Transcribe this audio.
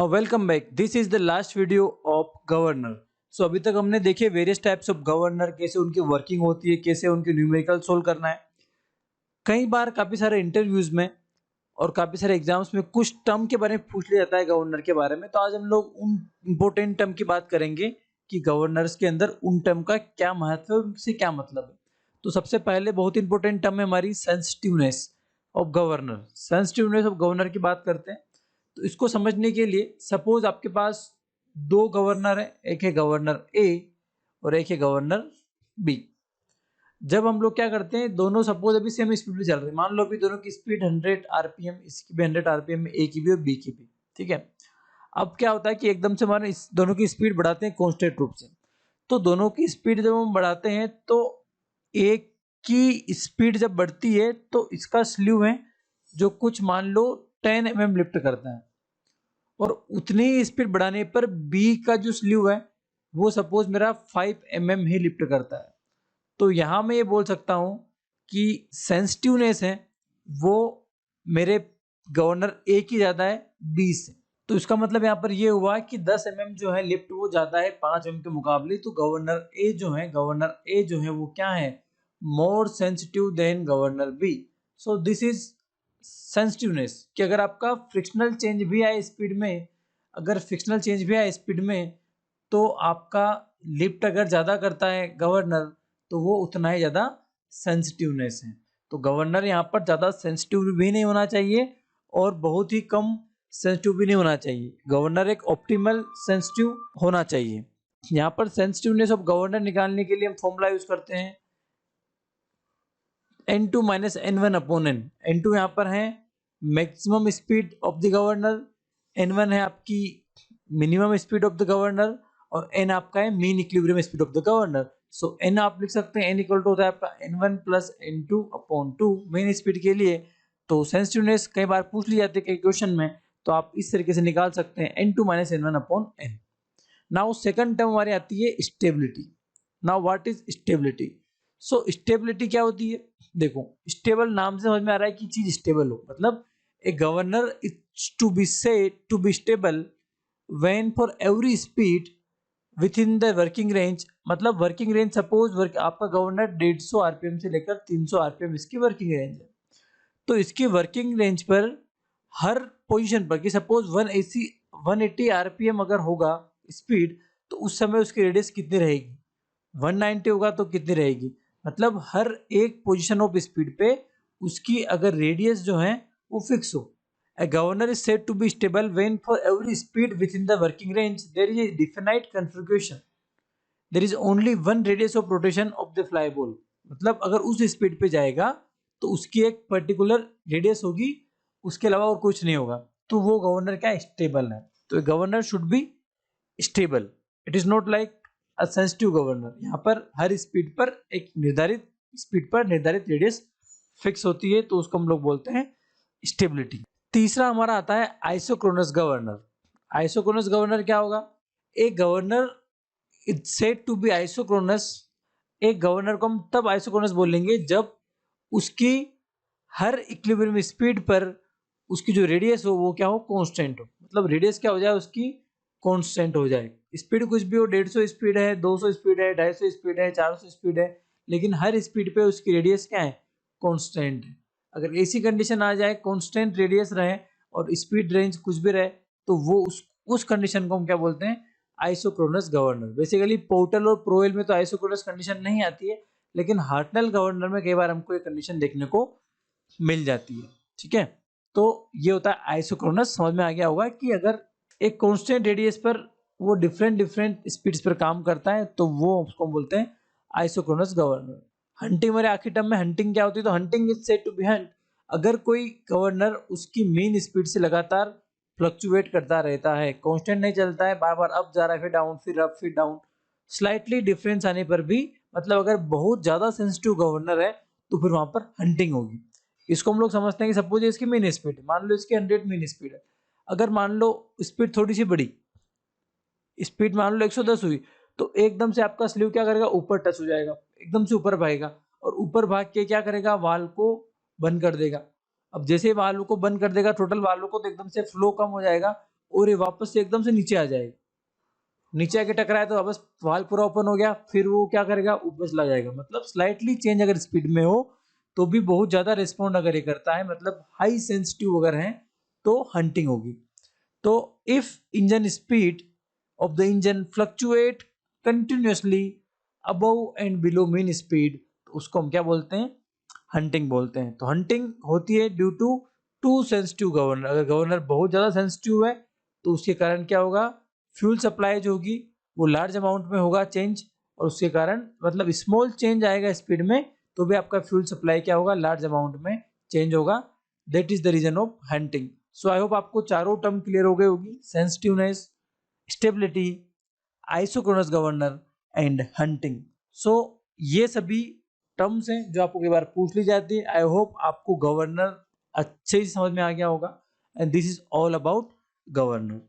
Welcome back. This is the last video of governor. So अभी तक हमने देखे वेरियस टाइप्स ऑफ गवर्नर, कैसे उनकी वर्किंग होती है, कैसे उनके न्यूमेरिकल सोल्व करना है। कई बार काफ़ी सारे इंटरव्यूज में और काफ़ी सारे एग्जाम्स में कुछ टर्म के बारे में पूछ लिया जाता है गवर्नर के बारे में। तो आज हम लोग उन इम्पोर्टेंट टर्म की बात करेंगे कि गवर्नर्स के अंदर उन टर्म का क्या महत्व है, उनसे क्या मतलब है। तो सबसे पहले बहुत इंपॉर्टेंट टर्म है हमारी sensitiveness of governor. Sensitiveness of governor की बात करते हैं। तो इसको समझने के लिए सपोज आपके पास दो गवर्नर है, एक है गवर्नर ए और एक है गवर्नर बी। जब हम लोग क्या करते हैं, दोनों सपोज अभी सेम स्पीड पे चल रहे हैं, मान लो अभी दोनों की स्पीड 100 आरपीएम, इसकी भी 100 आरपीएम, ए की भी और बी की भी, ठीक है। अब क्या होता है कि एकदम से हमारे इस दोनों की स्पीड बढ़ाते हैं कांस्टेंट रूप से। तो दोनों की स्पीड जब हम बढ़ाते हैं तो एक की स्पीड जब बढ़ती है तो इसका स्लीव है जो कुछ मान लो 10 mm लिफ्ट करता है, और उतनी ही स्पीड बढ़ाने पर बी का जो स्लीव है वो सपोज मेरा 5 mm ही लिफ्ट करता है। तो यहाँ मैं ये बोल सकता हूँ कि सेंसिटिवनेस है वो मेरे गवर्नर ए की ज़्यादा है बी से। तो इसका मतलब यहाँ पर ये हुआ कि 10 mm जो है लिफ्ट वो ज़्यादा है 5 mm के मुकाबले। तो गवर्नर ए जो है वो क्या है, more sensitive than governor be. So this is sensitiveness कि अगर आपका फ्रिक्शनल चेंज भी आए स्पीड में, अगर फ्रिक्शनल चेंज भी आए स्पीड में, तो आपका लिफ्ट अगर ज़्यादा करता है गवर्नर तो वो उतना ही ज़्यादा सेंसिटिवनेस है। तो गवर्नर यहाँ पर ज़्यादा सेंसिटिव भी नहीं होना चाहिए और बहुत ही कम सेंसिटिव भी नहीं होना चाहिए। गवर्नर एक ऑप्टिमल सेंसिटिव होना चाहिए। यहाँ पर सेंसिटिवनेस ऑफ गवर्नर निकालने के लिए हम फॉर्मूला यूज करते हैं n2 minus n1 upon n। n2 यहाँ पर है maximum speed of the governor, n1 है आपकी minimum speed of the governor, और n आपका है mean equilibrium speed of the governor. So n आप लिख सकते हैं n इक्वल टू होता है आपका n1 plus n2 upon 2 main speed के लिए। तो सेंसिटिवनेस कई बार पूछ ली जाती है कई क्वेश्चन में, तो आप इस तरीके से निकाल सकते हैं n2 minus n1 upon n। Now second term हमारी आती है stability. Now what is stability? So stability क्या होती है? देखो, स्टेबल नाम से समझ में आ रहा है कि चीज स्टेबल हो, मतलब a governor is to be said to be stable when for every speed within the working range. मतलब वर्किंग रेंज सपोज आपका गवर्नर 150 आरपीएम से लेकर 300 आरपीएम इसकी वर्किंग रेंज है। तो इसकी वर्किंग रेंज पर हर पोजीशन पर कि सपोज 180 आरपीएम अगर होगा स्पीड, तो उस समय उसकी रेडियस कितनी रहेगी, 190 होगा तो कितनी रहेगी, मतलब हर एक पोजीशन ऑफ स्पीड पे उसकी अगर रेडियस जो है वो फिक्स हो। A governor is said to be stable when for every speed within the working range there is a definite configuration. There is only one radius of rotation of the fly ball. मतलब अगर उस speed पे जाएगा तो उसकी एक particular radius होगी, उसके अलावा और कुछ नहीं होगा। तो वो गवर्नर क्या स्टेबल है। तो governor should be stable. It is not like a sensitive governor. यहाँ पर हर स्पीड पर एक निर्धारित स्पीड पर निर्धारित रेडियस फिक्स होती है, तो उसको हम लोग बोलते हैं स्टेबिलिटी। तीसरा हमारा आता है आइसोक्रोनस गवर्नर। आइसोक्रोनस गवर्नर क्या होगा? एक governor is said to be isochronous. एक गवर्नर को हम तब आइसोक्रोनस बोलेंगे जब उसकी हर इक्विलिब्रियम स्पीड पर उसकी जो रेडियस हो वो क्या हो, कांस्टेंट हो। मतलब रेडियस क्या हो जाए उसकी, कांस्टेंट हो जाए। स्पीड कुछ भी हो, 150 स्पीड है, 200 स्पीड है, 250 स्पीड है, 400 स्पीड है, लेकिन हर स्पीड पे उसकी रेडियस क्या है, कांस्टेंट है। अगर ऐसी कंडीशन आ जाए, कांस्टेंट रेडियस रहे और स्पीड रेंज कुछ भी रहे, तो वो उस कंडीशन को हम क्या बोलते हैं, आइसोक्रोनस गवर्नर। बेसिकली पोर्टल और प्रोएल में तो आइसोक्रोनस कंडीशन नहीं आती है, लेकिन हार्टनल गवर्नर में कई बार हमको ये कंडीशन देखने को मिल जाती है। ठीक है, तो ये होता है आइसोक्रोनस। समझ में आ गया होगा कि अगर एक कांस्टेंट रेडियस पर वो डिफरेंट स्पीड्स पर काम करता है तो वो उसको बोलते हैं आइसोक्रोनस गवर्नर। हंटिंग मेरे आखिरी टर्म में हंटिंग क्या होती है? तो hunting is said to be hunt अगर कोई गवर्नर उसकी मेन स्पीड से लगातार फ्लक्चुएट करता रहता है, कांस्टेंट नहीं चलता है, बार बार अप जा रहा है, फिर डाउन, फिर अप, फिर डाउन, स्लाइटली डिफरेंस आने पर भी, मतलब अगर बहुत ज्यादा सेंसिटिव गवर्नर है तो फिर वहां पर हंटिंग होगी। इसको हम लोग समझते हैं कि सपोज इसकी मेन स्पीड, मान लो इसकी 100 मेन स्पीड है, अगर मान लो स्पीड थोड़ी सी बड़ी, स्पीड मान लो 110 हुई, तो एकदम से आपका स्लीव क्या करेगा, ऊपर टच हो जाएगा, एकदम से ऊपर भागेगा, और ऊपर भाग के क्या करेगा, वाल को बंद कर देगा। अब जैसे ही वाल्व को बंद कर देगा, टोटल वाल्व को, तो एकदम से फ्लो कम हो जाएगा और ये वापस से एकदम से नीचे आ जाएगा, नीचे आके टकराया तो वापस वाल पूरा ओपन हो गया, फिर वो क्या करेगा, ऊपर चला जाएगा। मतलब स्लाइटली चेंज अगर स्पीड में हो तो भी बहुत ज्यादा रिस्पॉन्ड अगर ये करता है, मतलब हाई सेंसिटिव अगर है तो हंटिंग होगी। तो if engine speed of the engine fluctuate continuously above and below mean speed, तो उसको हम क्या बोलते हैं, हंटिंग बोलते हैं। तो हंटिंग होती है due to too sensitive governor. अगर गवर्नर बहुत ज़्यादा सेंसिटिव है तो उसके कारण क्या होगा, फ्यूल सप्लाई जो होगी वो लार्ज अमाउंट में होगा चेंज, और उसके कारण मतलब स्मॉल चेंज आएगा स्पीड में तो भी आपका फ्यूल सप्लाई क्या होगा, लार्ज अमाउंट में चेंज होगा। That is the reason of hunting. So I hope आपको चारों टर्म क्लियर हो गई होगी, sensitiveness, stability, isochronous governor and hunting. So ये सभी टर्म्स हैं जो आपको कई बार पूछ ली जाती है। आई होप आपको गवर्नर अच्छे से समझ में आ गया होगा, and this is all about governor.